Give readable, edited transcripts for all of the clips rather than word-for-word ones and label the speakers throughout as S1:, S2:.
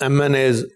S1: MNAs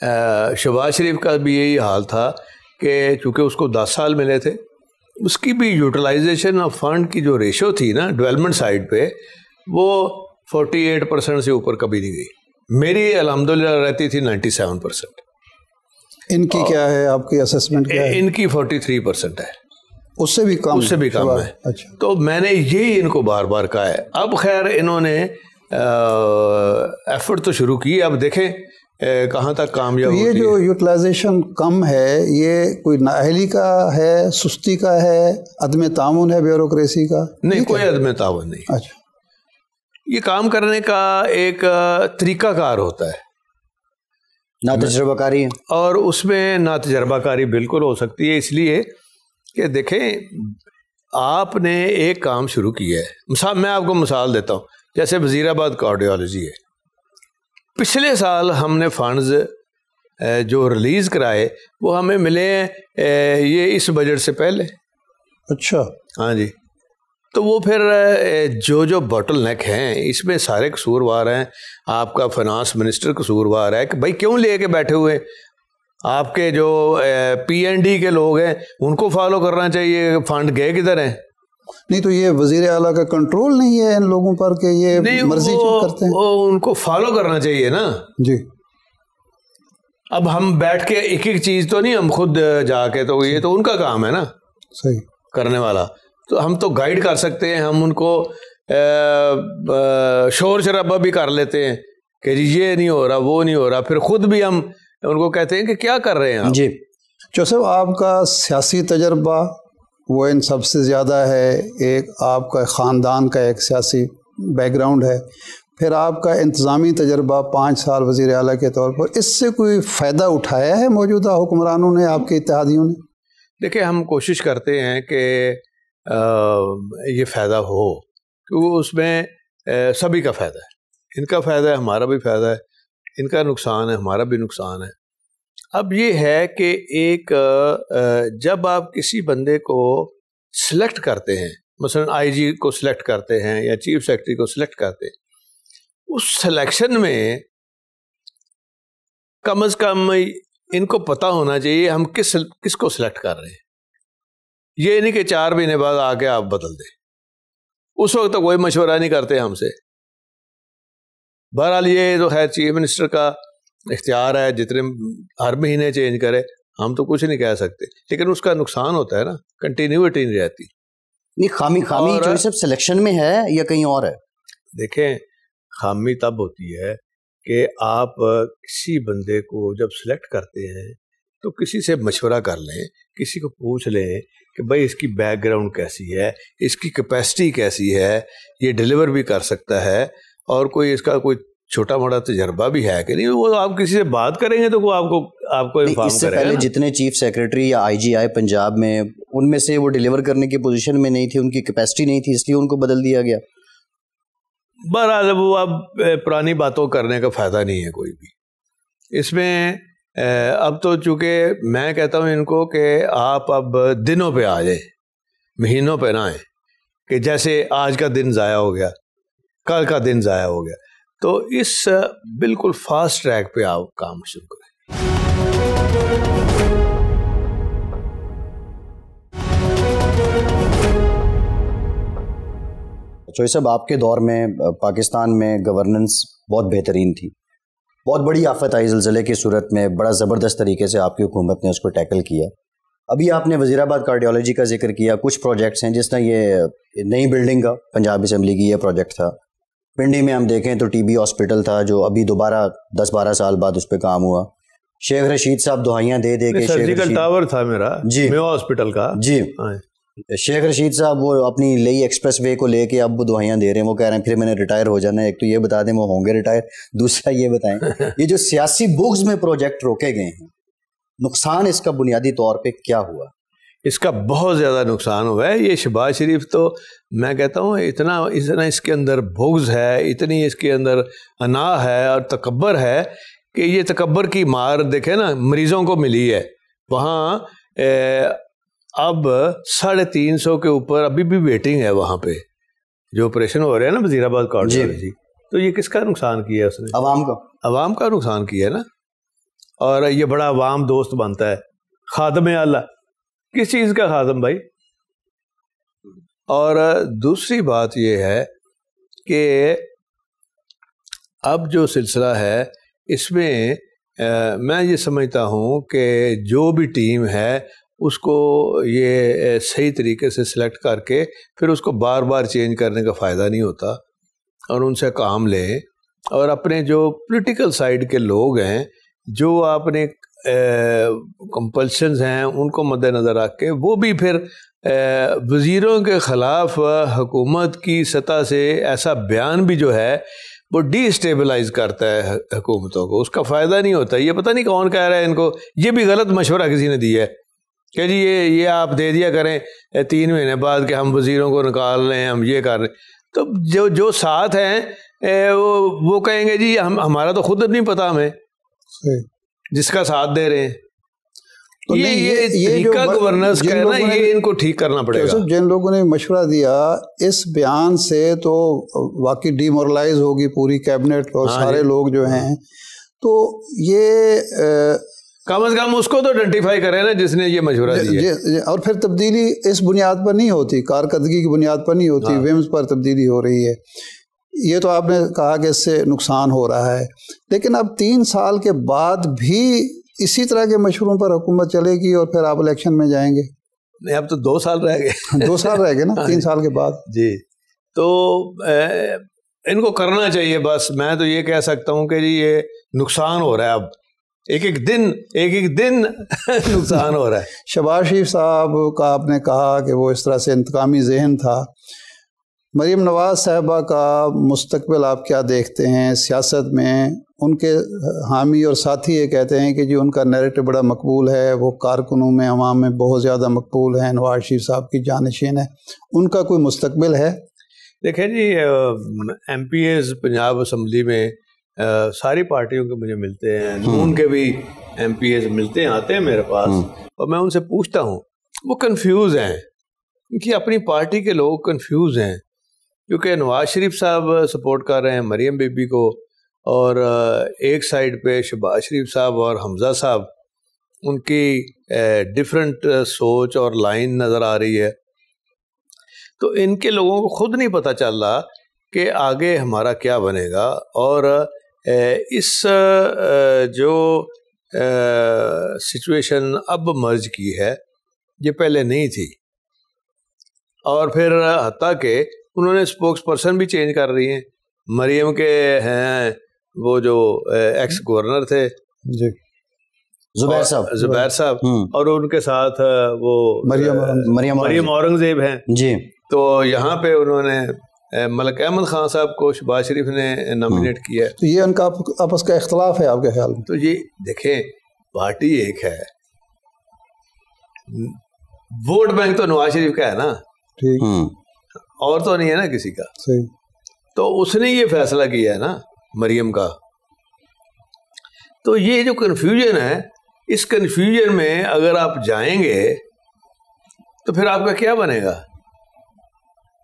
S1: Shahbaz شریف کا بھی یہی حال تھا کہ چونکہ اس کو 10 سال ملے تھے، اس کی بھی یوٹیلائزیشن آف فنڈ کی جو ریشو تھی نا ڈیولپمنٹ سائڈ پہ، وہ 48% سے اوپر کبھی نہیں گئی. میری الحمدللہ رہتی تھی 97%.
S2: ان کی کیا ہے، آپ کی اسسمنٹ کیا ہے؟
S1: ان کی 43% ہے.
S2: اس سے بھی کم؟ اس
S1: سے بھی کم ہے.
S2: اچھا.
S1: تو میں نے یہی ان کو بار بار کہا ہے. اب خیر انہوں نے ایفرٹ تو شروع کی، اب دیکھیں کہاں تک کامیاب ہوتی ہے.
S2: یہ جو یوٹیلائزیشن کم ہے، یہ کوئی نااہلی کا ہے، سستی کا ہے، عدم تعاون ہے بیوروکریسی کا؟
S1: نہیں، کوئی عدم تعاون نہیں.
S2: اچھا.
S1: یہ کام کرنے کا ایک طریقہ کار ہوتا ہے،
S3: نا تجربہ کاری ہے، اور
S1: اس میں نا تجربہ کاری بالکل ہو سکتی ہے. اس لیے کہ دیکھیں آپ نے ایک کام شروع کیا ہے. میں آپ کو مثال دیتا ہوں، جیسے وزیر آباد کارڈیالوجی ہے. پچھلے سال ہم نے فنڈز جو ریلیز کرائے وہ ہمیں ملے یہ اس بجٹ سے پہلے.
S2: اچھا.
S1: ہاں جی. تو وہ پھر جو باٹل نیک ہیں اس میں سارے قصوروار ہیں. آپ کا فنانس منسٹر قصوروار ہے کہ بھائی کیوں لے کے بیٹھے ہوئے. آپ کے جو PND کے لوگ ہیں ان کو فالو کرنا چاہیے، فنڈ گئے کدھر ہیں.
S2: نہیں تو یہ وزیر اعلیٰ کا کنٹرول نہیں ہے ان لوگوں پر کہ یہ مرضی کرتے ہیں؟
S1: ان کو فالو کرنا چاہیے نا
S2: جی.
S1: اب ہم بیٹھ کے ایک ایک چیز تو نہیں، ہم خود جا کے، تو یہ تو ان کا کام ہے نا
S2: صحیح
S1: کرنے والا. تو ہم تو گائیڈ کر سکتے ہیں، ہم ان کو شور شرابہ بھی کر لیتے ہیں کہ جی یہ نہیں ہو رہا، وہ نہیں ہو رہا. پھر خود بھی ہم ان کو کہتے ہیں کہ کیا کر رہے ہیں.
S3: جی
S2: جوسف، آپ کا سیاسی تجربہ وہ ان سب سے زیادہ ہے. ایک آپ کا خاندان کا ایک سیاسی بیک گراؤنڈ ہے، پھر آپ کا انتظامی تجربہ 5 سال وزیر اعلیٰ کے طور پر. اس سے کوئی فائدہ اٹھایا ہے موجودہ حکمرانوں نے، آپ کے اتحادیوں نے؟
S1: دیکھیں ہم کوشش کرتے ہیں کہ یہ فائدہ ہو، کیونکہ اس میں سبھی کا فائدہ ہے. ان کا فائدہ ہے، ہمارا بھی فائدہ ہے. ان کا نقصان ہے، ہمارا بھی نقصان ہے. اب یہ ہے کہ ایک جب آپ کسی بندے کو سلیکٹ کرتے ہیں، مثلا IG کو سلیکٹ کرتے ہیں یا چیف سیکرٹری کو سلیکٹ کرتے ہیں، اس سلیکشن میں کم از کم ان کو پتہ ہونا چاہیے ہم کس کو سلیکٹ کر رہے ہیں. یہ نہیں کہ 4 مہینے بعد آ کے آپ بدل دیں. اس وقت تو کوئی مشورہ نہیں کرتے ہم سے. بہرحال یہ تو خیر چیف منسٹر کا اختیار ہے، جتنے ہر مہینے چینج کرے، ہم تو کچھ نہیں کہہ سکتے. لیکن اس کا نقصان ہوتا ہے نا، کنٹینیوٹی نہیں رہتی.
S3: نہیں خامی جو سب سلیکشن میں ہے یا کہیں اور ہے؟
S1: دیکھیں خامی تب ہوتی ہے کہ آپ کسی بندے کو جب سلیکٹ کرتے ہیں تو کسی سے مشورہ کر لیں، کسی کو پوچھ لیں کہ بھائی اس کی بیک گراؤنڈ کیسی ہے، اس کی کیپیسٹی کیسی ہے، یہ ڈیلیور بھی کر سکتا ہے، اور کوئی اس کا کوئی چھوٹا موٹا تجربہ بھی ہے کہ نہیں. وہ آپ کسی سے بات کریں گے تو وہ آپ کو انفارم کرے گا.
S3: اس سے پہلے جتنے چیف سیکرٹری یا IG آئے پنجاب میں، ان میں سے وہ ڈیلیور کرنے کی پوزیشن میں نہیں تھی، ان کی کیپیسٹی نہیں تھی، اس لیے ان کو بدل دیا گیا.
S1: بہرحال وہ اب پرانی باتوں کرنے کا فائدہ نہیں ہے کوئی بھی اس میں. اب تو چونکہ میں کہتا ہوں ان کو کہ آپ اب دنوں پہ آ جائیں، مہینوں پہ نہ آئیں کہ جیسے آج کا دن ضائع ہو گیا، کل کا دن ضائع ہو گیا. تو اس بالکل فاسٹ ٹریک پہ آپ کام شروع کریں.
S3: چوہی صاحب، آپ کے دور میں پاکستان میں گورننس بہت بہترین تھی. بہت بڑی آفت آئی زلزلے کی صورت میں، بڑا زبردست طریقے سے آپ کی حکومت نے اس کو ٹیکل کیا. ابھی آپ نے وزیر آباد کارڈیالوجی کا ذکر کیا. کچھ پروجیکٹس ہیں، جس طرح یہ نئی بلڈنگ کا پنجاب اسمبلی کی یہ پروجیکٹ تھا. پنڈی میں ہم دیکھیں تو TB ہاسپٹل تھا، جو ابھی دوبارہ 10-12 سال بعد اس پہ کام ہوا. شیخ رشید صاحب دعائیاں دے کے
S1: سرجیکل ٹاور تھا میرا
S3: جی
S1: میو ہاسپٹل کا.
S3: جی شیخ رشید صاحب وہ اپنی لئی ایکسپریس وے کو لے کے اب وہ دعائیاں دے رہے ہیں. وہ کہہ رہے ہیں پھر میں نے ریٹائر ہو جانا ہے. ایک تو یہ بتا دیں وہ ہوں گے ریٹائر، دوسرا یہ بتائیں یہ جو سیاسی بغض میں پروجیکٹ روکے گئے ہیں، نقصان اس کا بنیادی طور پہ کیا ہوا؟
S1: اس کا بہت زیادہ نقصان ہوا ہے. یہ شہباز شریف تو میں کہتا ہوں اتنا اس کے اندر بغض ہے، اتنی اس کے اندر انا ہے اور تکبر ہے کہ یہ تکبر کی مار دیکھیں نا مریضوں کو ملی ہے. وہاں اب 350 کے اوپر ابھی بھی ویٹنگ ہے وہاں پہ جو آپریشن ہو رہے ہیں نا وزیر آباد کارڈیالوجی. تو یہ کس کا نقصان کیا ہے اس نے؟
S3: عوام کا
S1: نقصان کیا ہے نا. اور یہ بڑا عوام دوست بنتا ہے. خادم اعلیٰ کس چیز کا خادم بھائی؟ اور دوسری بات یہ ہے کہ اب جو سلسلہ ہے اس میں میں یہ سمجھتا ہوں کہ جو بھی ٹیم ہے اس کو یہ صحیح طریقے سے سلیکٹ کر کے پھر اس کو بار بار چینج کرنے کا فائدہ نہیں ہوتا, اور ان سے کام لیں. اور اپنے جو پولیٹیکل سائیڈ کے لوگ ہیں, جو اپنے کمپلشنز ہیں, ان کو مد نظر رکھ کے وہ بھی پھر وزیروں کے خلاف حکومت کی سطح سے ایسا بیان بھی جو ہے وہ ڈی اسٹیبلائز کرتا ہے حکومتوں کو, اس کا فائدہ نہیں ہوتا. یہ پتہ نہیں کون کہہ رہا ہے ان کو, یہ بھی غلط مشورہ کسی نے دیا ہے کہ جی یہ آپ دے دیا کریں 3 مہینے بعد کہ ہم وزیروں کو نکال لیں, ہم یہ کر رہے ہیں. تو جو ساتھ ہیں وہ کہیں گے جی ہمارا تو خود نہیں پتا ہمیں, جس کا ساتھ دے رہے ہیں. یہ طریقہ گورننس کا ہے نا, یہ ان کو ٹھیک کرنا پڑے گا.
S2: جن لوگوں نے مشورہ دیا اس بیان سے تو واقعی ڈی مورلائز ہوگی پوری کیبنٹ اور سارے لوگ جو ہیں, تو یہ
S3: کم از کم اس کو تو آئیڈینٹیفائی کریں نا جس نے یہ مشورہ دیا.
S2: اور پھر تبدیلی اس بنیاد پر نہیں ہوتی, کارکردگی کی بنیاد پر نہیں ہوتی, ویمز پر تبدیلی ہو رہی ہے. یہ تو آپ نے کہا کہ اس سے نقصان ہو رہا ہے, لیکن اب 3 سال کے بعد بھی اسی طرح کے مشوروں پر حکومت چلے گی اور پھر آپ الیکشن میں جائیں گے.
S1: نہیں, اب تو 2 سال رہ گئے.
S2: 2 سال رہ گئے نا 3 سال کے بعد.
S1: جی, تو ان کو کرنا چاہیے. بس میں تو یہ کہہ سکتا ہوں کہ جی یہ نقصان ہو رہا ہے, اب ایک دن نقصان ہو رہا ہے.
S2: شہباز شریف صاحب کا آپ نے کہا کہ وہ اس طرح سے انتقامی ذہن تھا. مریم نواز صاحبہ کا مستقبل آپ کیا دیکھتے ہیں سیاست میں؟ ان کے حامی اور ساتھی یہ کہتے ہیں کہ جی ان کا نیریٹو بڑا مقبول ہے, وہ کارکنوں میں عوام میں بہت زیادہ مقبول ہیں, نواز شریف صاحب کی جانشین ہے, ان کا کوئی مستقبل ہے؟
S1: دیکھیں جی, M P as Punjab assembly میں ساری پارٹیوں کے مجھے ملتے ہیں, نون کے بھی ایم پی ایز ملتے ہیں, آتے ہیں میرے پاس, اور میں ان سے پوچھتا ہوں. وہ کنفیوز ہیں کہ اپنی پارٹی کے لوگ کنفیوز ہیں, کیونکہ نواز شریف صاحب سپورٹ کر رہے ہیں مریم بی بی کو, اور ایک سائیڈ پہ شہباز شریف صاحب اور حمزہ صاحب, ان کی ڈیفرنٹ سوچ اور لائن نظر آ رہی ہے. تو ان کے لوگوں کو خود نہیں پتہ چل رہا کہ آگے ہمارا کیا بنے گا. اور اس جو سچویشن اب مرج کی ہے یہ پہلے نہیں تھی, اور پھر حتیٰ کہ انہوں نے اسپوکس پرسن بھی چینج کر رہی ہیں. مریم کے ہیں وہ جو ایکس گورنر تھے زبیر صاحب, اور ان کے ساتھ وہ مریم اورنگزیب ہیں
S3: جی.
S1: تو یہاں پہ انہوں نے ملک احمد خان صاحب کو شہباز شریف نے نامینیٹ کیا ہے.
S2: تو یہ ان کا آپس کا اختلاف ہے آپ کے خیال میں؟
S1: تو یہ دیکھیں, پارٹی ایک ہے, ووٹ بینک تو نواز شریف کا ہے نا,
S2: ٹھیک,
S1: اور تو نہیں ہے نا کسی کا.
S2: صحیح.
S1: تو اس نے یہ فیصلہ کیا ہے نا مریم کا. تو یہ جو کنفیوژن ہے, اس کنفیوژن میں اگر آپ جائیں گے تو پھر آپ کا کیا بنے گا؟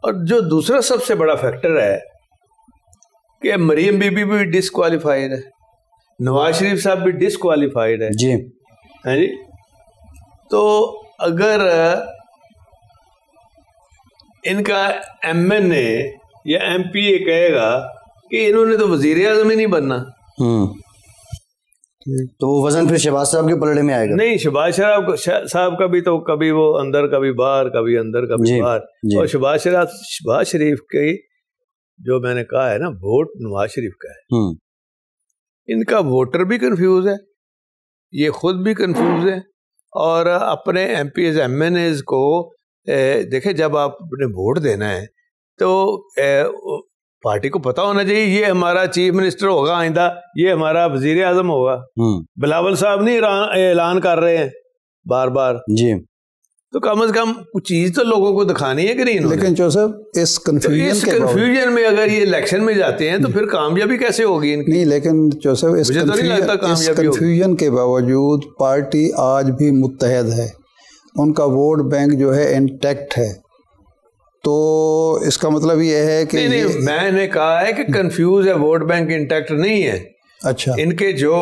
S1: اور جو دوسرا سب سے بڑا فیکٹر ہے کہ مریم بی بی بھی ڈسکوالیفائڈ ہے, نواز شریف صاحب بھی ڈسکوالیفائڈ ہے
S3: جی.
S1: ہاں جی. تو اگر ان کا ایم این اے یا ایم پی اے کہے گا کہ انہوں نے تو وزیر اعظم ہی نہیں بننا,
S3: تو وہ وزن پھر شہباز صاحب کے پلڑے میں آئے گا.
S1: نہیں, شہباز صاحب کا بھی تو کبھی وہ اندر کبھی باہر, کبھی اندر کبھی باہر. اور شہباز شریف کی جو میں نے کہا ہے نا ووٹ نواز شریف کا ہے, ان کا ووٹر بھی کنفیوز ہے, یہ خود بھی کنفیوز ہے, اور اپنے ایم پی ایز ایم این ایز کو دیکھیں, جب آپ نے ووٹ دینا ہے تو پارٹی کو پتا ہونا چاہیے یہ ہمارا چیف منسٹر ہوگا آئندہ, یہ ہمارا وزیر اعظم ہوگا. بلاول صاحب نہیں اعلان کر رہے ہیں بار بار
S3: جی,
S1: تو کم از کم کچھ چیز تو لوگوں کو دکھانی ہے کہ نہیں.
S2: لیکن جوسف اس
S1: کنفیوژن میں اگر یہ الیکشن میں جاتے ہیں تو پھر کامیابی کیسے ہوگی ان کی؟
S2: نہیں, لیکن جوسف اس کنفیوژن کے باوجود پارٹی آج بھی متحد ہے, ان کا ووٹ بینک جو ہے انٹیکٹ ہے. تو اس کا مطلب یہ ہے کہ
S1: نہیں, میں نے کہا ہے کہ کنفیوز ہے, ووٹ بینک انٹیکٹ نہیں ہے.
S2: اچھا,
S1: ان کے جو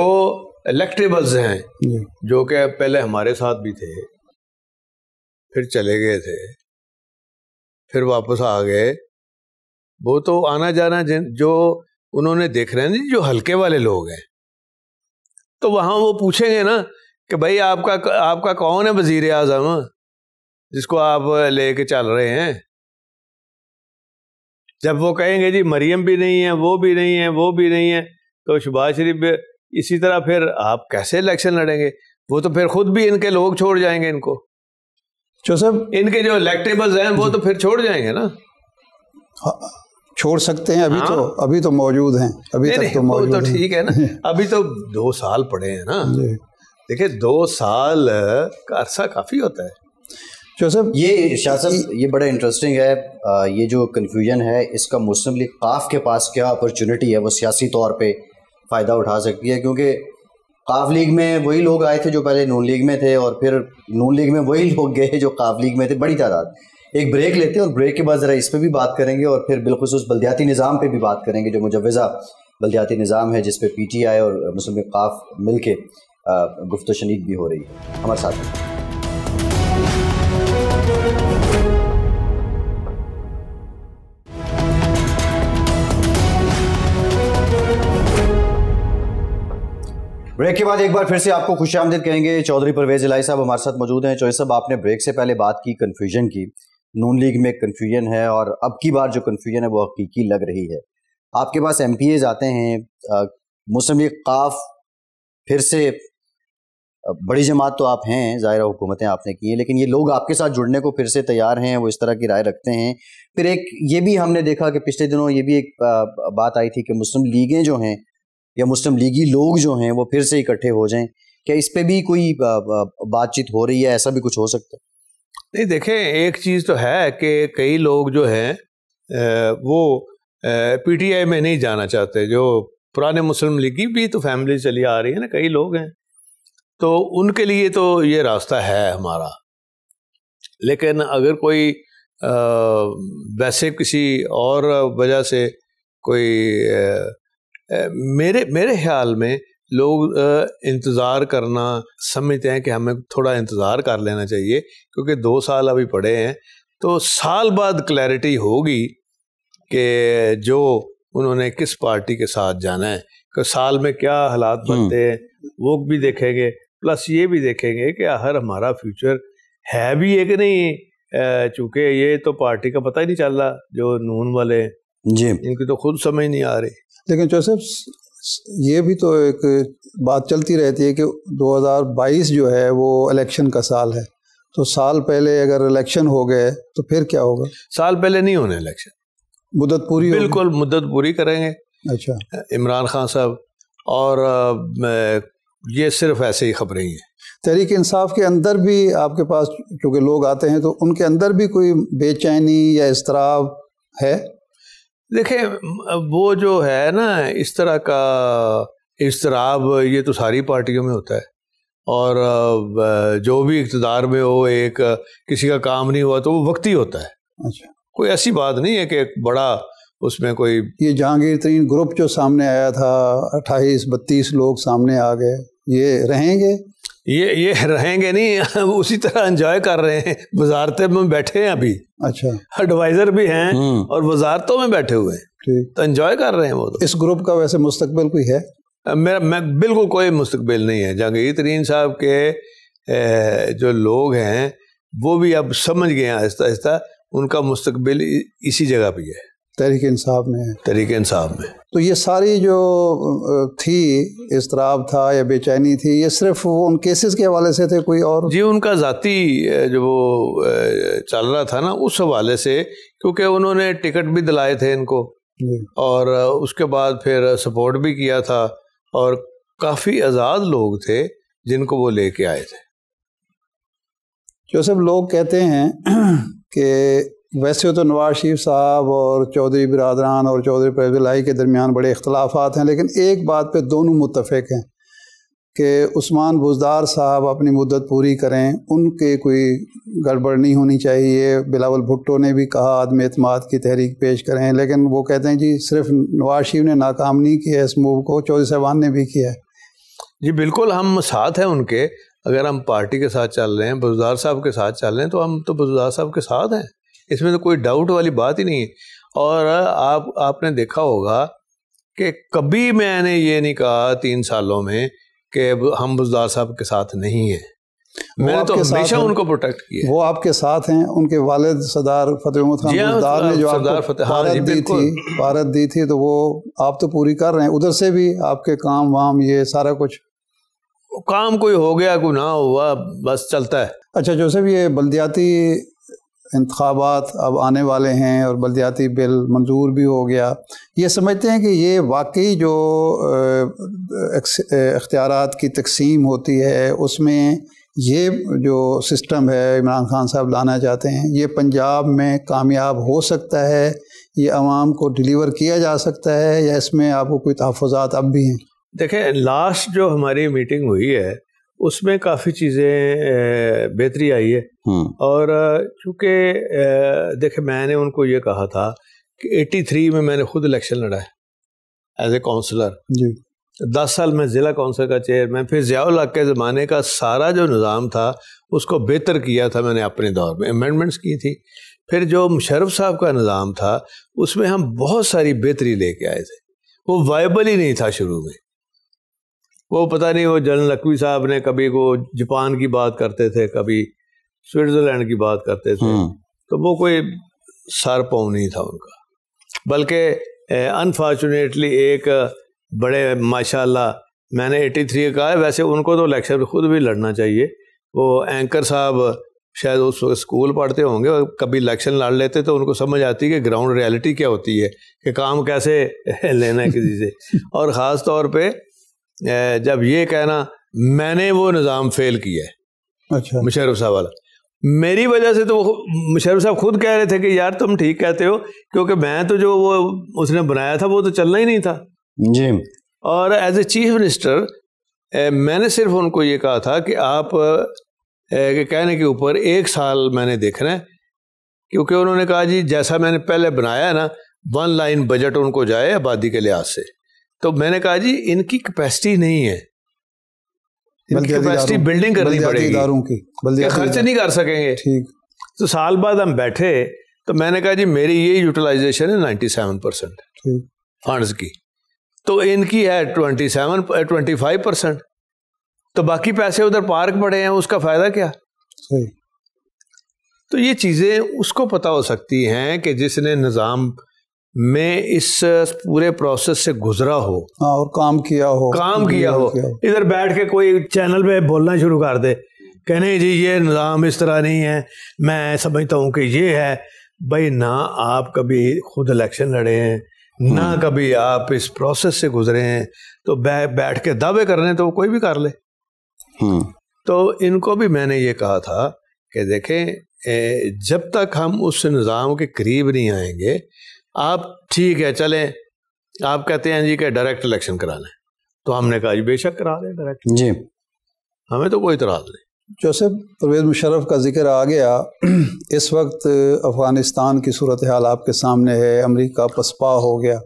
S1: الیکٹیبلز ہیں جو کہ پہلے ہمارے ساتھ بھی تھے، پھر چلے گئے تھے، پھر واپس آ گئے، وہ تو آنا جانا جو انہوں نے دیکھ رہے ہیں جو ہلکے والے لوگ ہیں، تو وہاں وہ پوچھیں گے نا کہ بھائی آپ کا کون ہے وزیر اعظم جس کو آپ لے کے چل رہے ہیں؟ جب وہ کہیں گے جی مریم بھی نہیں ہے، وہ بھی نہیں ہے، وہ بھی نہیں ہے، تو شہباز شریف اسی طرح پھر آپ کیسے الیکشن لڑیں گے؟ وہ تو پھر خود بھی ان کے لوگ چھوڑ جائیں گے ان کو، ان کے جو الیکٹیبلز ہیں وہ تو پھر چھوڑ جائیں گے نا۔
S2: چھوڑ سکتے ہیں، ابھی تو موجود ہیں، ابھی تک تو موجود ہیں،
S1: تو ٹھیک ہے نا، ابھی تو 2 سال پڑے ہیں نا۔ دیکھیں 2 سال کا عرصہ کافی ہوتا ہے۔
S3: یہ شاہ صاحب یہ بڑا انٹرسٹنگ ہے، یہ جو کنفیوژن ہے اس کا مسلم لیگ قاف کے پاس کیا اپرچونٹی ہے، وہ سیاسی طور پہ فائدہ اٹھا سکتی ہے؟ کیونکہ قاف لیگ میں وہی لوگ آئے تھے جو پہلے نون لیگ میں تھے، اور پھر نون لیگ میں وہی لوگ گئے جو قاف لیگ میں تھے، بڑی تعداد۔ ایک بریک لیتے ہیں اور بریک کے بعد ذرا اس پہ بھی بات کریں گے، اور پھر بالخصوص بلدیاتی نظام پہ بھی بات کریں گے، جو مجوزہ بلدیاتی نظام ہے جس پہ پی ٹی آئی اور مسلم لیگ قاف مل کے گفت و شنید بھی ہو رہی ہے۔ ہمارے ساتھ بریک کے بعد ایک بار پھر سے آپ کو خوش آمدید کہیں گے۔ چودھری پرویز الہی صاحب ہمارے ساتھ موجود ہیں۔ چودھری صاحب، آپ نے بریک سے پہلے بات کی کنفیوژن کی، نون لیگ میں کنفیوژن ہے، اور اب کی بار جو کنفیوژن ہے وہ حقیقی لگ رہی ہے۔ آپ کے پاس ایم پی ایز آتے ہیں، مسلم لیگ قاف پھر سے بڑی جماعت تو آپ ہیں، ظاہر حکومتیں آپ نے کی ہیں، لیکن یہ لوگ آپ کے ساتھ جڑنے کو پھر سے تیار ہیں، وہ اس طرح کی رائے رکھتے ہیں۔ پھر ایک یہ بھی ہم نے دیکھا کہ پچھلے دنوں یہ بھی ایک بات آئی تھی کہ مسلم لیگیں جو ہیں یا مسلم لیگی لوگ جو ہیں وہ پھر سے اکٹھے ہو جائیں، کیا اس پہ بھی کوئی بات چیت ہو رہی ہے؟ ایسا بھی کچھ ہو سکتا ہے؟
S1: نہیں، دیکھیں ایک چیز تو ہے کہ کئی لوگ جو ہیں وہ پی ٹی آئی میں نہیں جانا چاہتے، جو پرانے مسلم لیگی بھی تو فیملی چلی آ رہی ہے نا، کئی لوگ ہیں، تو ان کے لیے تو یہ راستہ ہے ہمارا۔ لیکن اگر کوئی ویسے کسی اور وجہ سے کوئی میرے خیال میں لوگ انتظار کرنا سمجھتے ہیں کہ ہمیں تھوڑا انتظار کر لینا چاہیے، کیونکہ 2 سال ابھی پڑے ہیں، تو سال بعد کلیئرٹی ہوگی کہ جو انہوں نے کس پارٹی کے ساتھ جانا ہے، کہ سال میں کیا حالات بنتے ہیں وہ بھی دیکھیں گے، پلس یہ بھی دیکھیں گے کہ آخر ہمارا فیوچر ہے بھی ہے کہ نہیں، چونکہ یہ تو پارٹی کا پتہ ہی نہیں چل رہا، جو نون والے
S3: جی
S1: ان کی تو خود سمجھ نہیں آ رہی۔
S2: لیکن صاحب یہ بھی تو ایک بات چلتی رہتی ہے کہ 2022 جو ہے وہ الیکشن کا سال ہے، تو سال پہلے اگر الیکشن ہو گئے تو پھر کیا ہوگا؟
S1: سال پہلے نہیں ہونے الیکشن،
S2: مدت پوری ہوگی؟
S1: بالکل مدت پوری کریں گے
S2: اچھا
S1: عمران خان صاحب، اور یہ صرف ایسے ہی خبریں ہی ہیں۔
S2: تحریک انصاف کے اندر بھی آپ کے پاس چونکہ لوگ آتے ہیں تو ان کے اندر بھی کوئی بے چینی یا اضطراب ہے؟
S1: دیکھیں وہ جو ہے نا اس طرح کا اضطراب یہ تو ساری پارٹیوں میں ہوتا ہے، اور جو بھی اقتدار میں ہو، ایک کسی کا کام نہیں ہوا تو وہ وقتی ہوتا ہے۔
S2: اچھا،
S1: کوئی ایسی بات نہیں ہے کہ ایک بڑا اس میں کوئی
S2: یہ جہانگیر ترین گروپ جو سامنے آیا تھا، 28-32 لوگ سامنے آ گئے، یہ رہیں گے؟
S1: یہ رہیں گے نہیں، اسی طرح انجوائے کر رہے ہیں، وزارتیں میں بیٹھے ہیں ابھی،
S2: اچھا
S1: ایڈوائزر بھی ہیں اور وزارتوں میں بیٹھے ہوئے ہیں،
S2: ٹھیک،
S1: تو انجوائے کر رہے ہیں وہ۔
S2: اس گروپ کا ویسے مستقبل کوئی ہے؟
S1: میں بالکل کوئی مستقبل نہیں ہے۔ جہانگیر ترین صاحب کے جو لوگ ہیں وہ بھی اب سمجھ گئے ہیں آہستہ آہستہ، ان کا مستقبل اسی جگہ پہ ہے،
S2: تحریک انصاف میں ہے،
S1: تحریک انصاف میں۔
S2: تو یہ ساری جو تھی اضطراب تھا یا بے چینی تھی، یہ صرف وہ ان کیسز کے حوالے سے تھے کوئی اور؟
S1: جی ان کا ذاتی جو وہ چل رہا تھا نا اس حوالے سے، کیونکہ انہوں نے ٹکٹ بھی دلائے تھے ان کو، اور اس کے بعد پھر سپورٹ بھی کیا تھا، اور کافی آزاد لوگ تھے جن کو وہ لے کے آئے تھے۔
S2: جو سب لوگ کہتے ہیں کہ ویسے تو نواز شریف صاحب اور چودھری برادران اور چودھری پرویز الہی کے درمیان بڑے اختلافات ہیں، لیکن ایک بات پہ دونوں متفق ہیں کہ عثمان بزدار صاحب اپنی مدت پوری کریں، ان کے کوئی گڑبڑ نہیں ہونی چاہیے۔ بلاول بھٹو نے بھی کہا عدم اعتماد کی تحریک پیش کریں، لیکن وہ کہتے ہیں جی صرف نواز شریف نے ناکام نہیں کیا اس موو کو، چودھری صاحبان نے بھی کیا ہے۔
S1: جی بالکل ہم ساتھ ہیں ان کے. اگر ہم پارٹی کے ساتھ چل رہے ہیں, بزدار صاحب کے ساتھ چل رہے ہیں, تو ہم تو بزدار صاحب کے ساتھ ہیں, اس میں تو کوئی ڈاؤٹ والی بات ہی نہیں ہے. اور آپ نے دیکھا ہوگا کہ کبھی میں نے یہ نہیں کہا 3 سالوں میں کہ ہم بزدار صاحب کے ساتھ نہیں ہیں. میں نے تو ہمیشہ ان کو پروٹیکٹ کیا.
S2: وہ آپ کے ساتھ ہیں. ان کے والد سردار فتح محمد خان بزدار نے جو آپ کو پارت دی تھی تو وہ آپ تو پوری کر رہے ہیں. ادھر سے بھی آپ کے کام وام یہ سارا کچھ
S1: کام کوئی ہو گیا کوئی نہ ہوا بس چلتا ہے.
S2: اچھا جوسف, یہ بلدیاتی انتخابات اب آنے والے ہیں اور بلدیاتی بل منظور بھی ہو گیا, یہ سمجھتے ہیں کہ یہ واقعی جو اختیارات کی تقسیم ہوتی ہے اس میں یہ جو سسٹم ہے عمران خان صاحب لانا چاہتے ہیں, یہ پنجاب میں کامیاب ہو سکتا ہے, یہ عوام کو ڈیلیور کیا جا سکتا ہے, یا اس میں آپ کو کوئی تحفظات اب بھی ہیں؟
S1: دیکھیں لاسٹ جو ہماری میٹنگ ہوئی ہے اس میں کافی چیزیں بہتری آئی ہے. اور چونکہ دیکھیں میں نے ان کو یہ کہا تھا کہ 83 میں میں نے خود الیکشن لڑا ہے ایز اے کونسلر.
S2: جی
S1: 10 سال میں ضلع کونسل کا چیئرمین. پھر ضیاء الحق کے زمانے کا سارا جو نظام تھا اس کو بہتر کیا تھا میں نے اپنے دور میں, امینڈمنٹس کی تھی. پھر جو مشرف صاحب کا نظام تھا اس میں ہم بہت ساری بہتری لے کے آئے تھے. وہ وائبل ہی نہیں تھا شروع میں. وہ پتہ نہیں وہ جنرل نقوی صاحب نے کبھی کو جاپان کی بات کرتے تھے, کبھی سوئٹزرلینڈ کی بات کرتے تھے, تو وہ کوئی سر پاؤں نہیں تھا ان کا. بلکہ انفارچونیٹلی ایک بڑے ماشاءاللہ میں نے 83 کہا ہے, ویسے ان کو تو الیکشن خود بھی لڑنا چاہیے. وہ اینکر صاحب شاید اس وقت اسکول پڑھتے ہوں گے, کبھی الیکشن لڑ لیتے تو ان کو سمجھ آتی کہ گراؤنڈ ریالٹی کیا ہوتی ہے, کہ کام کیسے لینا ہے کسی سے. اور خاص طور پہ جب یہ کہنا میں نے وہ نظام فیل کیا ہے.
S2: اچھا
S1: مشرف صاحب والا میری وجہ سے, تو مشرف صاحب خود کہہ رہے تھے کہ یار تم ٹھیک کہتے ہو, کیونکہ میں تو جو وہ اس نے بنایا تھا وہ تو چلنا ہی نہیں تھا.
S3: جی.
S1: اور ایز اے چیف منسٹر میں نے صرف ان کو یہ کہا تھا کہ آپ کے کہنے کے اوپر 1 سال میں نے دیکھنا ہے, کیونکہ انہوں نے کہا جی جیسا میں نے پہلے بنایا ہے نا 1 لائن بجٹ ان کو جائے آبادی کے لحاظ سے. تو میں نے کہا جی ان کی کیپیسٹی نہیں ہے, ان کی کیپیسٹی بلڈنگ کرنی پڑے گی, خرچ نہیں کر سکیں گے. تو سال بعد ہم بیٹھے تو میں نے کہا جی میری یہ یوٹیلائزیشن ہے 97% فنڈز کی, تو ان کی ہے 25%. تو باقی پیسے ادھر پارک پڑے ہیں, اس کا فائدہ کیا؟ تو یہ چیزیں اس کو پتہ ہو سکتی ہیں کہ جس نے نظام میں اس پورے پروسیس سے گزرا ہو
S2: اور کام کیا ہو.
S1: ادھر بیٹھ کے کوئی چینل پہ بولنا شروع کر دے کہ نہیں جی یہ نظام اس طرح نہیں ہے, میں سمجھتا ہوں کہ یہ ہے. بھائی نہ آپ کبھی خود الیکشن لڑے ہیں, نہ کبھی آپ اس پروسیس سے گزرے ہیں, تو بیٹھ کے دعوے کرنے تو کوئی بھی کر لے. تو ان کو بھی میں نے یہ کہا تھا کہ دیکھیں جب تک ہم اس نظام کے قریب نہیں آئیں گے, آپ ٹھیک ہے چلیں آپ کہتے ہیں جی کہ ڈائریکٹ الیکشن کرانا ہے, تو ہم نے کہا جی بے شک کرا دیں ڈائریکٹ,
S3: جی
S1: ہمیں تو کوئی اعتراض نہیں.
S2: جوسف پرویز مشرف کا ذکر آ گیا. اس وقت افغانستان کی صورتحال آپ کے سامنے ہے, امریکہ پسپا ہو گیا.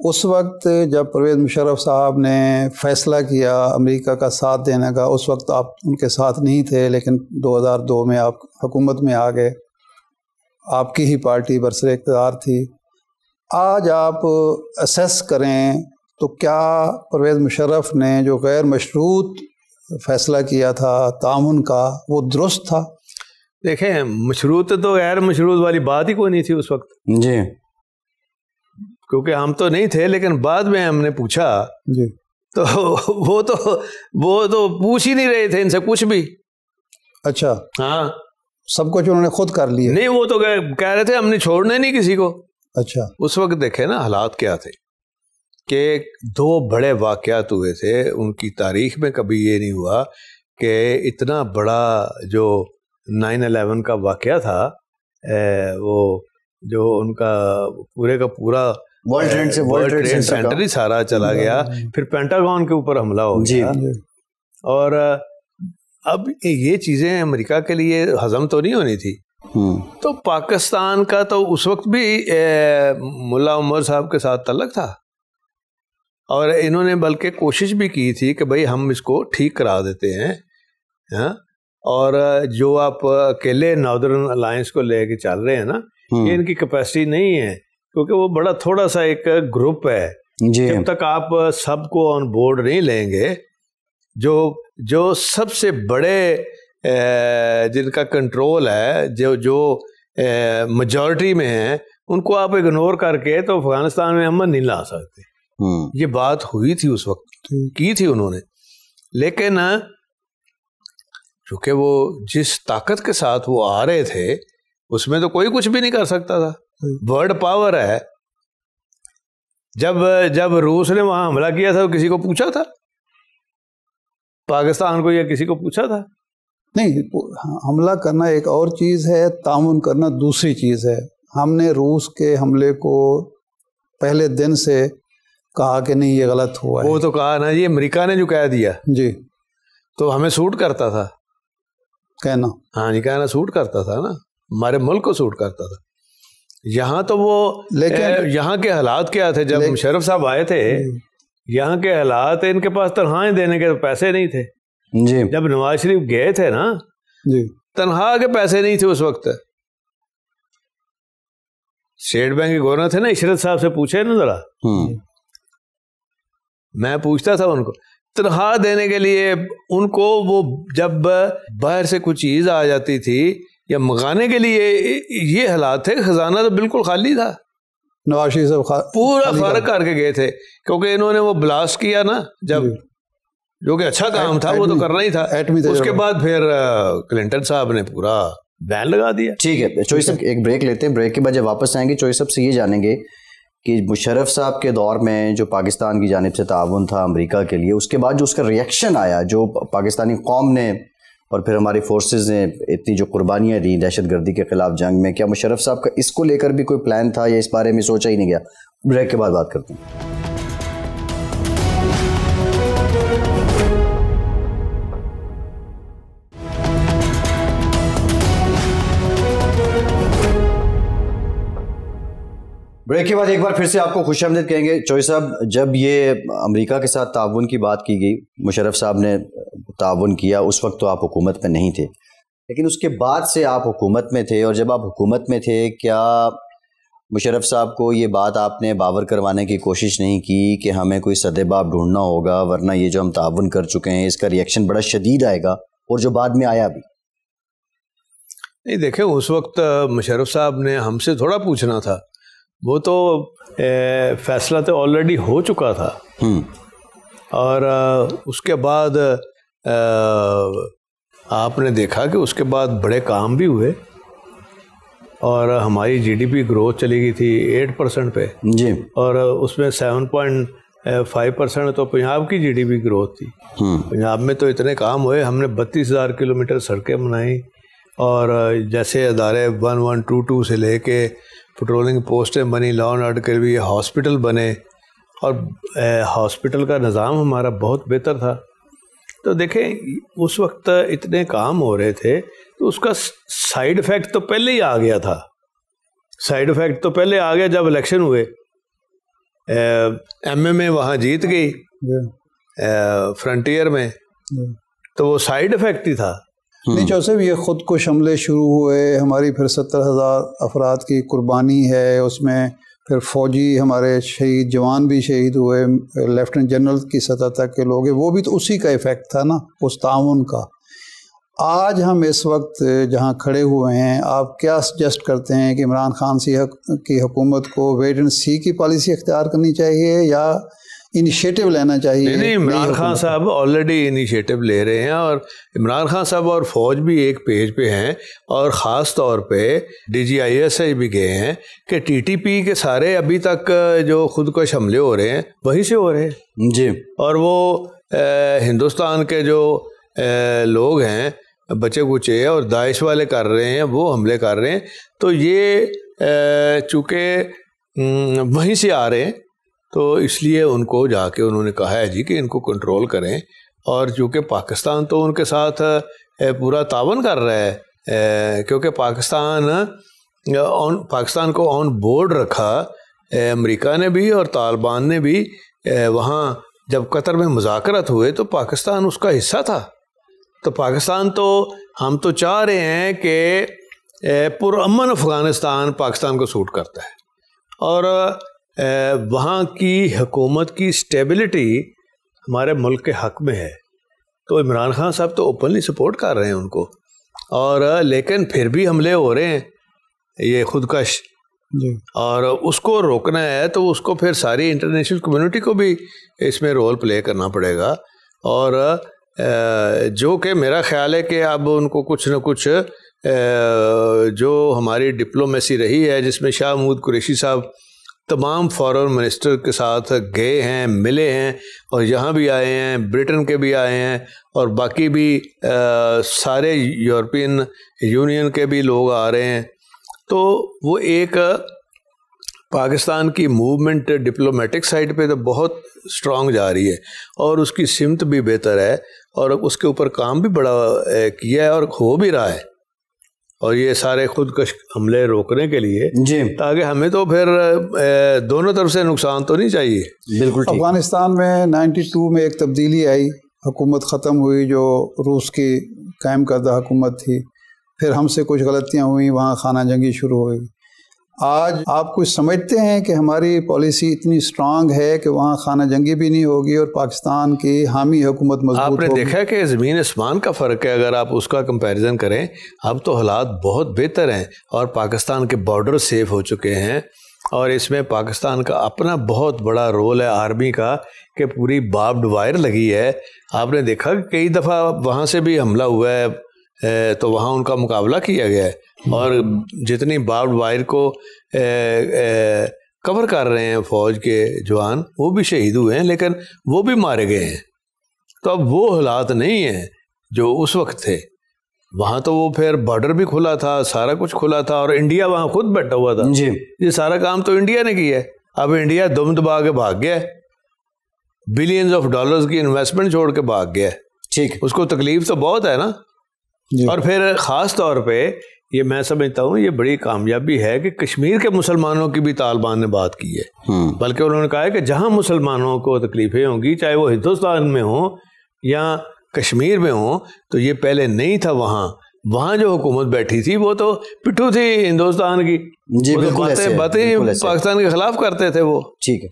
S2: اس وقت جب پرویز مشرف صاحب نے فیصلہ کیا امریکہ کا ساتھ دینے کا, اس وقت آپ ان کے ساتھ نہیں تھے, لیکن 2002 میں آپ حکومت میں آ گئے, آپ کی ہی پارٹی برسر اقتدار تھی. آج آپ اسیس کریں تو کیا پرویز مشرف نے جو غیر مشروط فیصلہ کیا تھا تعاون کا وہ درست تھا؟
S1: دیکھیں مشروط تو غیر مشروط والی بات ہی کوئی نہیں تھی اس وقت.
S3: جی
S1: کیونکہ ہم تو نہیں تھے, لیکن بعد میں ہم نے پوچھا
S2: جی
S1: تو وہ تو پوچھ ہی نہیں رہے تھے ان سے کچھ بھی.
S2: اچھا
S1: ہاں
S2: سب کچھ انہوں نے خود کر لیا؟
S1: نہیں وہ تو کہہ رہے تھے ہم نے چھوڑنا نہیں کسی کو.
S2: اچھا
S1: اس وقت دیکھے نا حالات کیا تھے کہ 2 بڑے واقعات ہوئے تھے, ان کی تاریخ میں کبھی یہ نہیں ہوا کہ اتنا بڑا جو 9/11 کا واقعہ تھا, وہ جو ان کا پورے کا پورا ورلڈ ٹریڈ سینٹر ہی سارا چلا گیا, پھر پینٹاگون کے اوپر حملہ ہو گیا. اور اب یہ چیزیں امریکہ کے لیے ہضم تو نہیں ہونی تھی. تو پاکستان کا تو اس وقت بھی ملا عمر صاحب کے ساتھ تعلق تھا, اور انہوں نے بلکہ کوشش بھی کی تھی کہ بھائی ہم اس کو ٹھیک کرا دیتے ہیں ہاں، اور جو آپ اکیلے ناردرن الائنس کو لے کے چل رہے ہیں نا، یہ ان کی کیپیسٹی نہیں ہے، کیونکہ وہ بڑا تھوڑا سا ایک گروپ ہے. جب تک آپ سب کو آن بورڈ نہیں لیں گے، جو سب سے بڑے جن کا کنٹرول ہے، جو میجورٹی میں ہیں، ان کو آپ اگنور کر کے تو افغانستان میں امن نہیں لا سکتے. یہ بات ہوئی تھی اس وقت، کی تھی انہوں نے، لیکن چونکہ وہ جس طاقت کے ساتھ وہ آ رہے تھے اس میں تو کوئی کچھ بھی نہیں کر سکتا تھا. ورلڈ پاور ہے. جب روس نے وہاں حملہ کیا تھا تو کسی کو پوچھا تھا؟ پاکستان کو یا کسی کو پوچھا تھا؟
S2: نہیں، حملہ کرنا ایک اور چیز ہے، تعاون کرنا دوسری چیز ہے. ہم نے روس کے حملے کو پہلے دن سے کہا کہ نہیں یہ غلط ہوا ہے.
S1: وہ تو کہا نا، یہ امریکہ نے جو کہہ دیا
S2: جی،
S1: تو ہمیں سوٹ کرتا تھا
S2: کہنا.
S1: ہاں جی، کہنا سوٹ کرتا تھا نا، ہمارے ملک کو سوٹ کرتا تھا. یہاں تو وہ لیکن یہاں کے حالات کیا تھے جب مشرف صاحب آئے تھے؟ یہاں کے حالات، ان کے پاس تنخواہیں دینے کے پیسے نہیں تھے.
S3: جی،
S1: جب نواز شریف گئے تھے نا،
S2: جی،
S1: تنخواہ کے پیسے نہیں تھے اس وقت. اسٹیٹ بینک کے گورنر تھے نا، عشرت صاحب سے پوچھے نا ذرا، میں پوچھتا تھا ان کو تنخواہ دینے کے لیے. ان کو وہ جب باہر سے کوئی چیز آ جاتی تھی یا منگانے کے لیے، یہ حالات تھے، خزانہ تو بالکل خالی تھا.
S2: نواز شریف صاحب
S1: پورا فارغ کر کے گئے تھے، کیونکہ انہوں نے وہ بلاسٹ کیا نا جب، جو کہ اچھا کام تھا، وہ تو کرنا ہی تھا. اس کے بعد پھر کلنٹن صاحب نے پورا بین لگا دیا.
S3: ٹھیک ہے چوئی صاحب، ایک بریک لیتے ہیں. بریک کے بعد جب واپس آئیں گے چوئی صاحب سے یہ جانیں گے کہ مشرف صاحب کے دور میں جو پاکستان کی جانب سے تعاون تھا امریکہ کے لیے، اس کے بعد جو اس کا ریئیکشن آیا، جو پاکستانی قوم نے اور پھر ہماری فورسز نے اتنی جو قربانیاں دیں دہشت گردی کے خلاف جنگ میں، کیا مشرف صاحب کا اس کو لے کر بھی کوئی پلان تھا یا اس بارے میں سوچا ہی نہیں گیا؟ بریک کے بعد بات کرتے ہیں. بریک کے بعد ایک بار پھر سے آپ کو خوش آمدید کہیں گے. چوئی صاحب، جب یہ امریکہ کے ساتھ تعاون کی بات کی گئی، مشرف صاحب نے تعاون کیا، اس وقت تو آپ حکومت میں نہیں تھے، لیکن اس کے بعد سے آپ حکومت میں تھے، اور جب آپ حکومت میں تھے کیا مشرف صاحب کو یہ بات آپ نے باور کروانے کی کوشش نہیں کی کہ ہمیں کوئی سدے باب ڈھونڈنا ہوگا، ورنہ یہ جو ہم تعاون کر چکے ہیں اس کا ریئیکشن بڑا شدید آئے گا، اور جو بعد میں آیا بھی؟
S1: نہیں دیکھیں، اس وقت مشرف صاحب نے ہم سے تھوڑا پوچھنا تھا، وہ تو فیصلہ تو آلریڈی ہو چکا تھا. اور اس کے بعد آپ نے دیکھا کہ اس کے بعد بڑے کام بھی ہوئے، اور ہماری جی ڈی پی گروتھ چلی گئی تھی 8% پہ
S3: جی،
S1: اور اس میں 7.5% تو پنجاب کی جی ڈی پی گروتھ تھی. پنجاب میں تو اتنے کام ہوئے، ہم نے 32,000 کلومیٹر سڑکیں بنائیں، اور جیسے ادارے 1122 سے لے کے پٹرولنگ پوسٹیں بنی، لا اینڈ آرڈر کے لیے ہاسپٹل بنے، اور ہاسپٹل کا نظام ہمارا بہت بہتر تھا. تو دیکھیں اس وقت اتنے کام ہو رہے تھے، تو اس کا سائیڈ افیکٹ تو پہلے ہی آ گیا تھا. سائیڈ افیکٹ تو پہلے آ گیا جب الیکشن ہوئے، ایم ایم اے وہاں جیت گئی فرنٹیئر میں، تو وہ سائیڈ افیکٹ ہی تھا.
S2: نہیں چوہدری صاحب، یہ خود کش حملے شروع ہوئے، ہماری پھر 70,000 افراد کی قربانی ہے، اس میں پھر فوجی ہمارے شہید جوان بھی شہید ہوئے، لیفٹنٹ جنرل کی سطح تک کے لوگ، وہ بھی تو اسی کا ایفیکٹ تھا نا، اس تعاون کا. آج ہم اس وقت جہاں کھڑے ہوئے ہیں، آپ کیا سجیسٹ کرتے ہیں کہ عمران خان کی حکومت کو ویٹ اینڈ سی کی پالیسی اختیار کرنی چاہیے یا انیشیٹو لینا چاہیے؟
S1: نہیں، عمران خان صاحب آلریڈی انیشیٹو لے رہے ہیں، اور عمران خان صاحب اور فوج بھی ایک پیج پہ ہیں، اور خاص طور پہ D G I S I بھی گئے ہیں کہ ٹی ٹی پی کے سارے ابھی تک جو خودکش حملے ہو رہے ہیں وہیں سے ہو رہے ہیں
S3: جی،
S1: اور وہ ہندوستان کے جو لوگ ہیں بچے کچے اور داعش والے کر رہے ہیں، وہ حملے کر رہے ہیں. تو یہ چونکہ وہیں سے آ رہے ہیں، تو اس لیے ان کو جا کے انہوں نے کہا ہے جی کہ ان کو کنٹرول کریں. اور چونکہ پاکستان تو ان کے ساتھ پورا تعاون کر رہا ہے، کیونکہ پاکستان کو آن بورڈ رکھا امریکہ نے بھی اور طالبان نے بھی وہاں جب قطر میں مذاکرات ہوئے تو پاکستان اس کا حصہ تھا. تو پاکستان تو ہم تو چاہ رہے ہیں کہ پرامن افغانستان پاکستان کو سوٹ کرتا ہے اور وہاں کی حکومت کی اسٹیبلٹی ہمارے ملک کے حق میں ہے. تو عمران خان صاحب تو اوپنلی سپورٹ کر رہے ہیں ان کو, اور لیکن پھر بھی حملے ہو رہے ہیں یہ خودکش جی. اور اس کو روکنا ہے تو اس کو پھر ساری انٹرنیشنل کمیونٹی کو بھی اس میں رول پلے کرنا پڑے گا. اور جو کہ میرا خیال ہے کہ اب ان کو کچھ نہ کچھ جو ہماری ڈپلومیسی رہی ہے جس میں شاہ محمود قریشی صاحب تمام فارن منسٹر کے ساتھ گئے ہیں, ملے ہیں, اور یہاں بھی آئے ہیں, برٹن کے بھی آئے ہیں, اور باقی بھی سارے یورپین یونین کے بھی لوگ آ رہے ہیں. تو وہ ایک پاکستان کی موومنٹ ڈپلومیٹک سائٹ پہ تو بہت اسٹرانگ جا رہی ہے اور اس کی سمت بھی بہتر ہے اور اس کے اوپر کام بھی بڑا کیا ہے اور ہو بھی رہا ہے. اور یہ سارے خودکش حملے روکنے کے لیے
S3: جی,
S1: تاکہ ہمیں تو پھر دونوں طرف سے نقصان تو نہیں چاہیے.
S3: بالکل.
S2: افغانستان میں 92 میں ایک تبدیلی آئی, حکومت ختم ہوئی جو روس کی قائم کردہ حکومت تھی, پھر ہم سے کچھ غلطیاں ہوئیں, وہاں خانہ جنگی شروع ہوئی. آج آپ کچھ سمجھتے ہیں کہ ہماری پالیسی اتنی اسٹرانگ ہے کہ وہاں خانہ جنگی بھی نہیں ہوگی اور پاکستان کی حامی حکومت مضبوط ہوگی؟
S1: آپ نے دیکھا کہ زمین آسمان کا فرق ہے. اگر آپ اس کا کمپیریزن کریں, اب تو حالات بہت بہتر ہیں اور پاکستان کے بارڈر سیف ہو چکے ہیں, اور اس میں پاکستان کا اپنا بہت بڑا رول ہے آرمی کا کہ پوری باربڈ وائر لگی ہے. آپ نے دیکھا کہ کئی دفعہ وہاں سے بھی حملہ ہوا ہے تو وہاں ان کا مقابلہ کیا گیا ہے, اور جتنی باربڈ وائر کو کور کر رہے ہیں فوج کے جوان, وہ بھی شہید ہوئے ہیں لیکن وہ بھی مارے گئے ہیں. تو اب وہ حالات نہیں ہیں جو اس وقت تھے. وہاں تو وہ پھر بارڈر بھی کھلا تھا, سارا کچھ کھلا تھا, اور انڈیا وہاں خود بیٹھا ہوا تھا
S3: جی.
S1: یہ سارا کام تو انڈیا نے کیا ہے. اب انڈیا دم دبا کے بھاگ گیا ہے, بلینز آف ڈالرز کی انویسٹمنٹ چھوڑ کے بھاگ گیا ہے.
S3: ٹھیک,
S1: اس کو تکلیف تو بہت ہے نا. اور پھر خاص طور پہ یہ میں سمجھتا ہوں یہ بڑی کامیابی ہے کہ کشمیر کے مسلمانوں کی بھی طالبان نے بات کی ہے, بلکہ انہوں نے کہا ہے کہ جہاں مسلمانوں کو تکلیفیں ہوں گی, چاہے وہ ہندوستان میں ہوں یا کشمیر میں ہوں, تو یہ پہلے نہیں تھا. وہاں جو حکومت بیٹھی تھی وہ تو پٹھو تھی ہندوستان کی, باتیں پاکستان کے خلاف کرتے تھے وہ.
S3: ٹھیک ہے.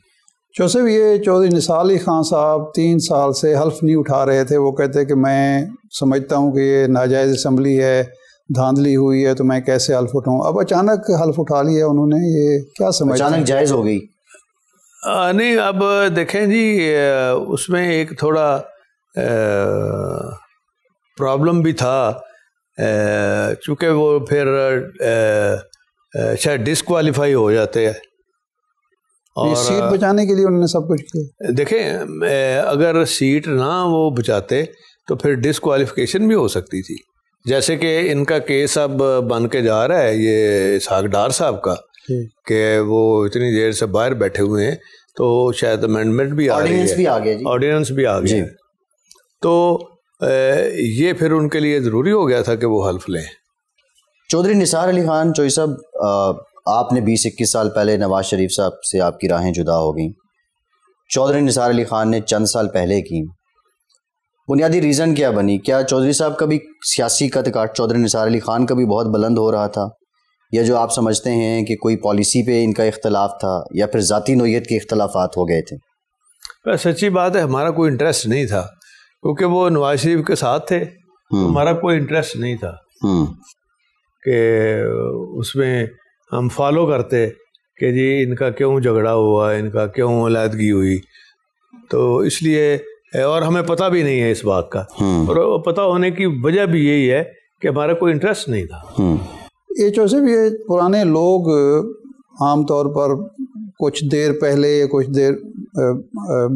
S2: جوسف, یہ چودھری نثار علی خان صاحب 3 سال سے حلف نہیں اٹھا رہے تھے. وہ کہتے کہ میں سمجھتا ہوں کہ یہ ناجائز اسمبلی ہے, دھاندلی ہوئی ہے, تو میں کیسے حلف اٹھاؤں. اب اچانک حلف اٹھا لیا انہوں نے, یہ کیا سمجھتے ہیں؟
S3: اچانک جائز ہو گئی؟
S1: نہیں, اب دیکھیں جی, اس میں ایک تھوڑا پرابلم بھی تھا, چونکہ وہ پھر شاید ڈسکوالیفائی ہو جاتے ہیں.
S2: اور سیٹ بچانے کے لیے انہوں نے سب کچھ کیا.
S1: دیکھیں, اگر سیٹ نہ وہ بچاتے تو پھر ڈسکوالیفیکیشن بھی ہو سکتی تھی. جیسے کہ ان کا کیس اب بن کے جا رہا ہے یہ اسحاق ڈار صاحب کا, کہ وہ اتنی دیر سے باہر بیٹھے ہوئے ہیں, تو شاید امینڈمنٹ بھی آ رہی ہے, آرڈیننس بھی آ گئی. تو یہ پھر ان کے لیے ضروری ہو گیا تھا کہ وہ حلف لیں.
S3: چودھری نثار علی خان چوئی صاحب, آپ نے 20-21 سال پہلے نواز شریف صاحب سے آپ کی راہیں جدا ہو گئیں. چودھری نثار علی خان نے چند سال پہلے کی. بنیادی ریزن کیا بنی؟ کیا چودھری صاحب کا بھی سیاسی قد کاٹ چودھری نثار علی خان کا بھی بہت بلند ہو رہا تھا, یا جو آپ سمجھتے ہیں کہ کوئی پالیسی پہ ان کا اختلاف تھا, یا پھر ذاتی نوعیت کے اختلافات ہو گئے تھے؟
S1: سچی بات ہے, ہمارا کوئی انٹرسٹ نہیں تھا, کیونکہ وہ نواز شریف کے ساتھ تھے. ہمارا کوئی انٹرسٹ نہیں تھا کہ اس میں ہم فالو کرتے کہ جی ان کا کیوں جھگڑا ہوا, ان کا کیوں علیحدگی ہوئی. تو اس لیے, اور ہمیں پتہ بھی نہیں ہے اس بات کا, اور پتہ ہونے کی وجہ بھی یہی ہے کہ ہمارا کوئی انٹرسٹ نہیں تھا.
S2: یہ جوسف, یہ پرانے لوگ عام طور پر کچھ دیر پہلے یا کچھ دیر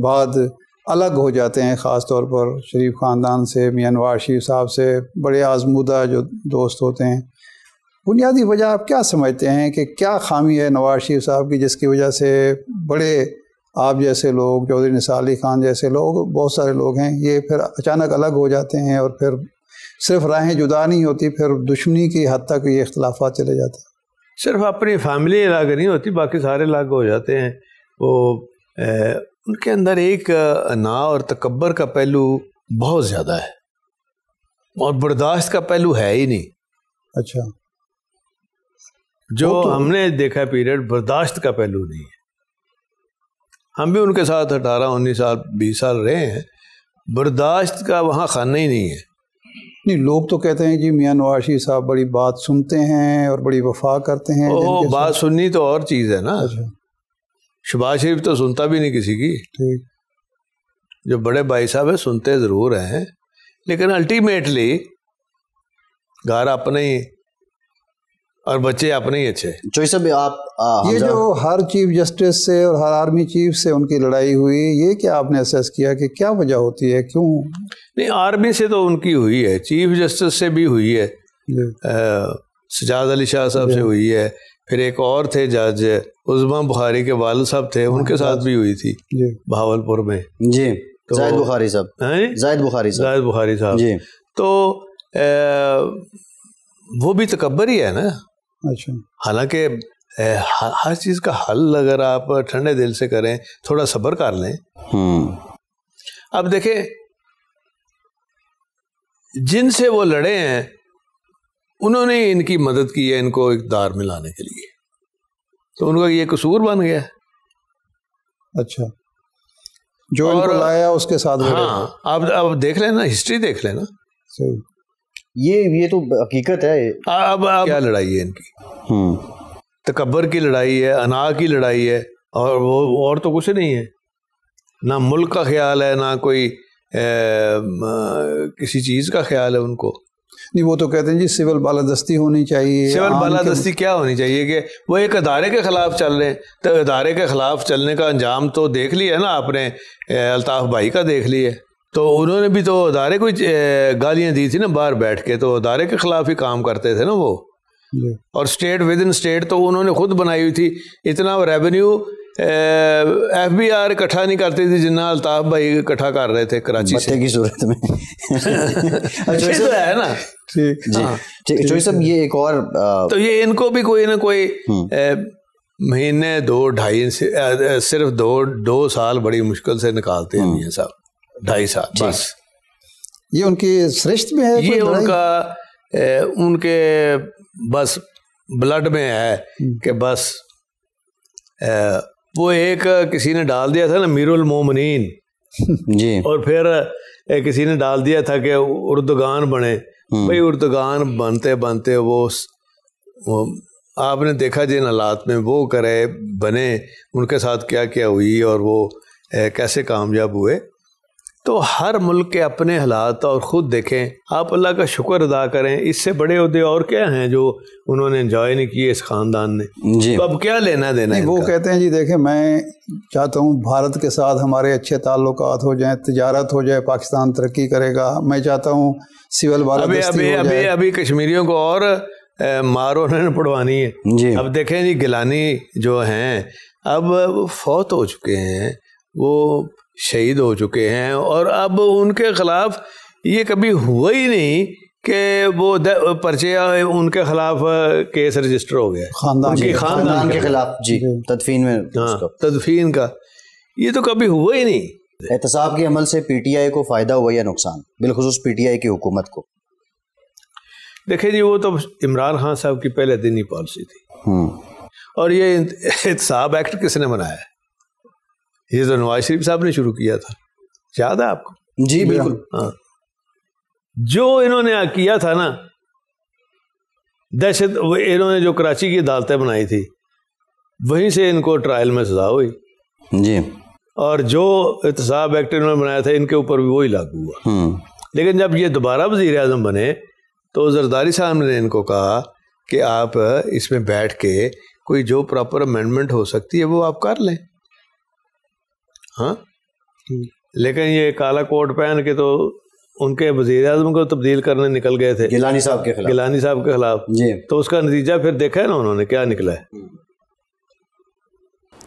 S2: بعد الگ ہو جاتے ہیں, خاص طور پر شریف خاندان سے, میاں نواز شریف صاحب سے, بڑے آزمودہ جو دوست ہوتے ہیں. بنیادی وجہ آپ کیا سمجھتے ہیں کہ کیا خامی ہے نواز شریف صاحب کی جس کی وجہ سے بڑے آپ جیسے لوگ, چودھری نثار علی خان جیسے لوگ, بہت سارے لوگ ہیں, یہ پھر اچانک الگ ہو جاتے ہیں اور پھر صرف راہیں جدا نہیں ہوتی, پھر دشمنی کی حد تک یہ اختلافات چلے جاتے ہیں؟
S1: صرف اپنی فیملی الگ نہیں ہوتی, باقی سارے الگ ہو جاتے ہیں. وہ ان کے اندر ایک انا اور تکبر کا پہلو بہت زیادہ ہے اور برداشت کا پہلو ہے ہی نہیں.
S2: اچھا.
S1: جو ہم نے دیکھا پیریڈ برداشت کا پہلو نہیں ہے. ہم بھی ان کے ساتھ 18 19 سال 20 سال رہے ہیں. برداشت کا وہاں خانہ ہی نہیں ہے.
S2: نہیں, لوگ تو کہتے ہیں جی میاں نواز شریف صاحب بڑی بات سنتے ہیں اور بڑی وفا کرتے ہیں.
S1: بات سننی تو اور چیز ہے نا.
S2: اچھا.
S1: شہباز شریف تو سنتا بھی نہیں کسی کی.
S2: ٹھیک.
S1: جو بڑے بھائی صاحب ہیں سنتے ضرور ہیں لیکن الٹیمیٹلی گھر اپنے ہی اور بچے اپنے ہی اچھے.
S3: چوئی صاحب آپ
S2: یہ جو ہر چیف جسٹس سے اور ہر آرمی چیف سے ان کی لڑائی ہوئی, یہ کیا آپ نے اسیس کیا کہ کیا وجہ ہوتی ہے, کیوں؟
S1: نہیں, آرمی سے تو ان کی ہوئی ہے, چیف جسٹس سے بھی ہوئی ہے, سجاد علی شاہ صاحب سے ہوئی ہے, پھر ایک اور تھے جج عظما بخاری کے والد صاحب تھے, ان کے ساتھ بھی ہوئی تھی بہاولپور میں.
S3: جی, زاہد بخاری صاحب. زاہد بخاری صاحب
S1: جی. تو وہ بھی تکبر ہی ہے نا.
S2: اچھا.
S1: حالانکہ ہر چیز کا حل اگر آپ ٹھنڈے دل سے کریں, تھوڑا صبر کر لیں. اب دیکھیں جن سے وہ لڑے ہیں انہوں نے ان کی مدد کی ہے ان کو اقتدار میں لانے کے لیے, تو ان کا یہ قصور بن گیا.
S2: اچھا. جو ان کو لایا اس کے ساتھ.
S1: ہاں, اب دیکھ لیں نا, ہسٹری دیکھ لیں نا.
S2: صحیح.
S3: یہ تو حقیقت ہے.
S1: اب کیا لڑائی ہے ان کی؟ تکبر کی لڑائی ہے, انا کی لڑائی ہے, اور وہ اور تو کچھ نہیں ہے. نہ ملک کا خیال ہے, نہ کوئی کسی چیز کا خیال ہے ان کو.
S2: نہیں, وہ تو کہتے ہیں جی سول بالادستی ہونی چاہیے.
S1: سول بالادستی کیا ہونی چاہیے کہ وہ ایک ادارے کے خلاف چل رہے ہیں, تو ادارے کے خلاف چلنے کا انجام تو دیکھ لیا نا آپ نے, الطاف بھائی کا دیکھ لیے. تو انہوں نے بھی تو ادارے کو گالیاں دی تھی نا باہر بیٹھ کے, تو ادارے کے خلاف ہی کام کرتے تھے نا وہ. اور اسٹیٹ ود ان اسٹیٹ تو انہوں نے خود بنائی ہوئی تھی. اتنا ریونیو ایف بی آر اکٹھا نہیں کرتی تھی جتنا الطاف بھائی اکٹھا کر رہے تھے کراچی سے
S3: کی صورت میں.
S1: تو ہے نا.
S2: ٹھیک.
S3: چوئی صاحب یہ ایک اور,
S1: تو یہ ان کو بھی کوئی نہ کوئی مہینے 2-2.5 صرف 2 سال بڑی مشکل سے نکالتے ہیں میاں صاحب. 2.5 سال بس.
S2: یہ ان کی سرشت میں ہے,
S1: یہ ان کا ان کے بس بلڈ میں ہے کہ بس وہ ایک کسی نے ڈال دیا تھا نا میر المومنین
S3: جی,
S1: اور پھر کسی نے ڈال دیا تھا کہ اردگان بنے. بھائی اردگان بنتے بنتے وہ آپ نے دیکھا جن حالات میں وہ کرے بنے, ان کے ساتھ کیا کیا ہوئی اور وہ کیسے کامیاب ہوئے. تو ہر ملک کے اپنے حالات اور خود دیکھیں, آپ اللہ کا شکر ادا کریں. اس سے بڑے عہدے اور کیا ہیں جو انہوں نے انجوائے نہیں کیے اس خاندان نے.
S3: جی.
S1: تو اب کیا لینا دینا ہے.
S2: وہ کہتے ہیں جی دیکھیں میں چاہتا ہوں بھارت کے ساتھ ہمارے اچھے تعلقات ہو جائیں, تجارت ہو جائے, پاکستان ترقی کرے گا. میں چاہتا ہوں سول بالادستی ہو جائے.
S1: ابھی کشمیریوں کو اور مارو انہوں نے پڑھوانی ہے.
S3: جی.
S1: اب دیکھیں جی گیلانی جو ہیں اب فوت ہو چکے ہیں, وہ شہید ہو چکے ہیں, اور اب ان کے خلاف یہ کبھی ہوا ہی نہیں کہ وہ پرچے ان کے خلاف کیس رجسٹر ہو گیا
S3: خاندان کے خلاف. جی, تدفین میں.
S1: تدفین کا یہ تو کبھی ہوا ہی نہیں.
S3: احتساب کے عمل سے پی ٹی آئی کو فائدہ ہوا یا نقصان, بالخصوص پی ٹی آئی کی حکومت کو؟
S1: دیکھیں جی وہ تو عمران خان صاحب کی پہلے دن ہی پالیسی تھی. اور یہ احتساب ایکٹ کس نے بنایا ہے؟ یہ تو نواز شریف صاحب نے شروع کیا تھا, یاد ہے آپ کو؟
S3: جی بالکل.
S1: ہاں, جو انہوں نے کیا تھا نا دہشت, انہوں نے جو کراچی کی عدالتیں بنائی تھی وہیں سے ان کو ٹرائل میں سزا ہوئی.
S3: جی.
S1: اور جو احتساب ایکٹ انہوں نے بنایا تھا ان کے اوپر بھی وہی لاگو ہوا. لیکن جب یہ دوبارہ وزیر اعظم بنے تو زرداری صاحب نے ان کو کہا کہ آپ اس میں بیٹھ کے کوئی جو پراپر امینڈمنٹ ہو سکتی ہے وہ آپ کر لیں. ہاں, لیکن یہ کالا کوٹ پہن کے تو ان کے وزیر اعظم کو تبدیل کرنے نکل گئے تھے
S3: گیلانی صاحب کے خلاف.
S1: جی. تو اس کا نتیجہ پھر دیکھا ہے نا انہوں نے کیا نکلا ہے,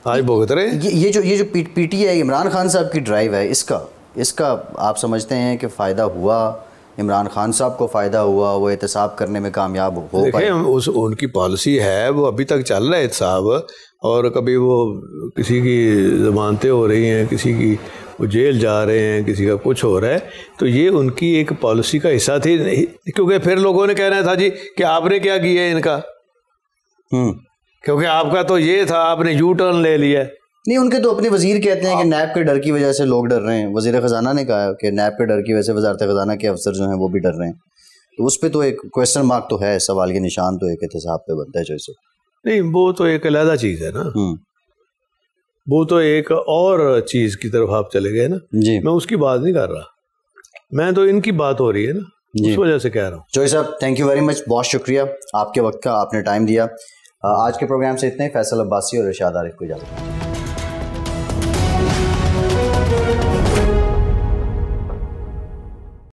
S1: آج بھگت رہے.
S3: یہ جو P T I Imran Khan صاحب کی ڈرائیو ہے, اس کا آپ سمجھتے ہیں کہ فائدہ ہوا عمران خان صاحب کو فائدہ ہوا, وہ احتساب کرنے میں کامیاب ہو پائے.
S1: دیکھیں ان کی پالیسی ہے, وہ ابھی تک چل رہا ہے احتساب, اور کبھی وہ کسی کی ضمانتیں ہو رہی ہیں, کسی کی وہ جیل جا رہے ہیں, کسی کا کچھ ہو رہا ہے, تو یہ ان کی ایک پالیسی کا حصہ تھی. کیونکہ پھر لوگوں نے کہنا تھا جی کہ آپ نے کیا کیا ہے ان کا, کیونکہ آپ کا تو یہ تھا, آپ نے یو ٹرن لے لیا.
S3: نہیں, ان کے تو اپنے وزیر کہتے ہیں کہ نیب کے ڈر کی وجہ سے لوگ ڈر رہے ہیں. وزیر خزانہ نے کہا کہ نیب کے ڈر کی وجہ سے وزارت خزانہ کے افسر جو ہیں وہ بھی ڈر رہے ہیں. تو اس پہ تو ایک کویسچن مارک تو ہے, سوال کے نشان تو ایک احتساب پہ بنتا ہے جو اسے.
S1: نہیں, وہ تو ایک علیحدہ چیز ہے نا, وہ تو ایک اور چیز کی طرف آپ چلے گئے نا.
S3: جی,
S1: میں اس کی بات نہیں کر رہا, میں تو ان کی بات ہو رہی ہے نا, اس وجہ سے کہہ رہا ہوں.
S3: جوئی صاحب تھینک یو ویری مچ, بہت شکریہ آپ کے وقت کا, آپ نے ٹائم دیا. آج کے پروگرام سے اتنے. فیصل عباسی اور ارشاد عارف کو اجازت.